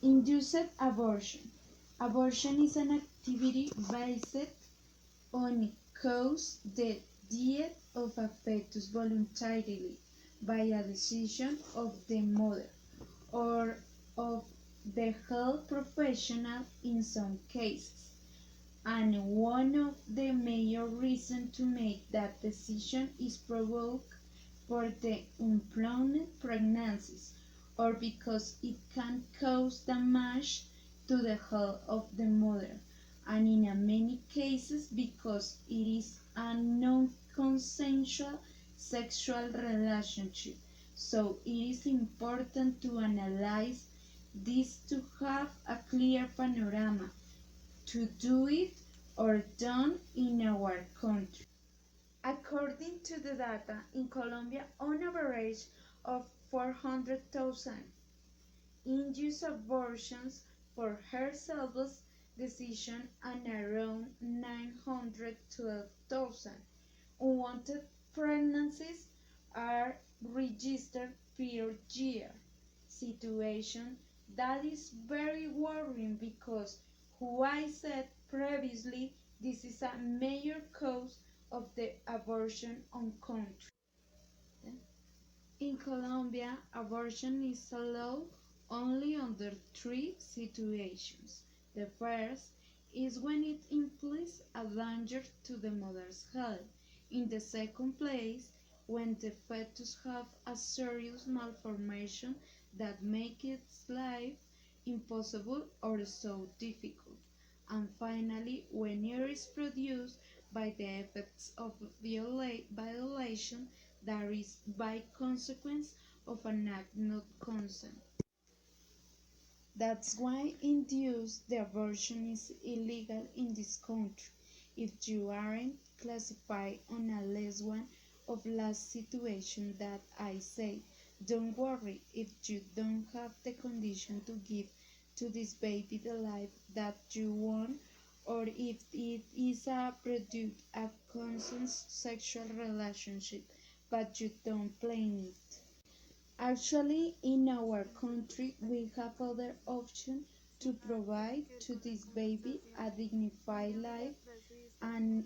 Induced abortion. Abortion is an activity based on cause the death of a fetus voluntarily by a decision of the mother or of the health professional in some cases. And one of the major reasons to make that decision is provoked for the unplanned pregnancies or because it can cause damage to the health of the mother, and in many cases because it is a non-consensual sexual relationship. So it is important to analyze this to have a clear panorama to do it or done in our country. According to the data, in Colombia, on average of 400,000 induced abortions for herself decision and around 912,000 unwanted pregnancies are registered per year. Situation that is very worrying because, who I said previously, this is a major cause of the abortion on country. In Colombia, abortion is allowed only under three situations. The first is when it implies a danger to the mother's health. In the second place, when the fetus has a serious malformation that makes its life impossible or so difficult. And finally, when it is produced by the effects of violation that is by consequence of an act not consent. That's why induced the abortion is illegal in this country. If you aren't classified on a less one of last situation that I say, don't worry if you don't have the condition to give to this baby the life that you want, or if it is a product of consent sexual relationship but you don't plan it. Actually, in our country, we have other options to provide to this baby a dignified life and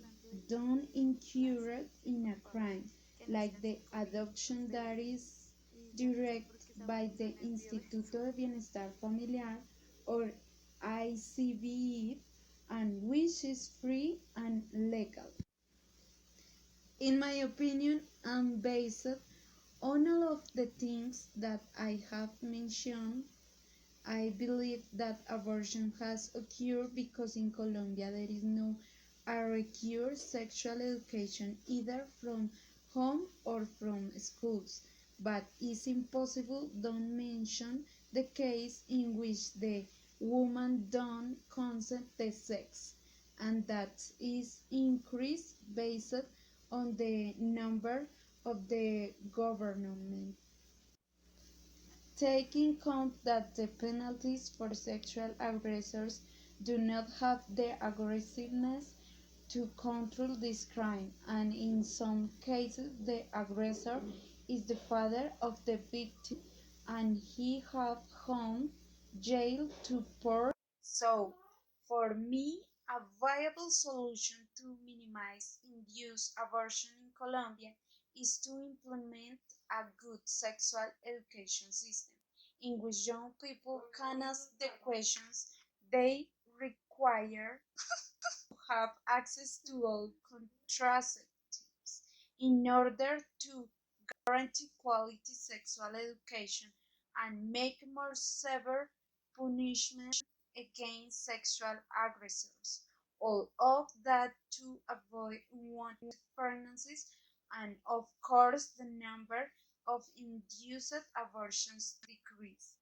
don't incur in a crime, like the adoption that is directed by the Instituto de Bienestar Familiar or ICBF and which is free and legal. In my opinion, and based on all of the things that I have mentioned, I believe that abortion has occurred because in Colombia there is no recure sexual education either from home or from schools, but it's impossible don't mention the case in which the woman don't consent the sex, and that is increased based on the number of the government. Taking count that the penalties for sexual aggressors do not have the aggressiveness to control this crime, and in some cases the aggressor is the father of the victim and he have home jail to port. So, for me, a viable solution to minimize induced abortion in Colombia is to implement a good sexual education system in which young people can ask the questions they require to have access to all contraceptives in order to guarantee quality sexual education and make more severe punishment against sexual aggressors. All of that to avoid unwanted pregnancies and, of course, the number of induced abortions decrease.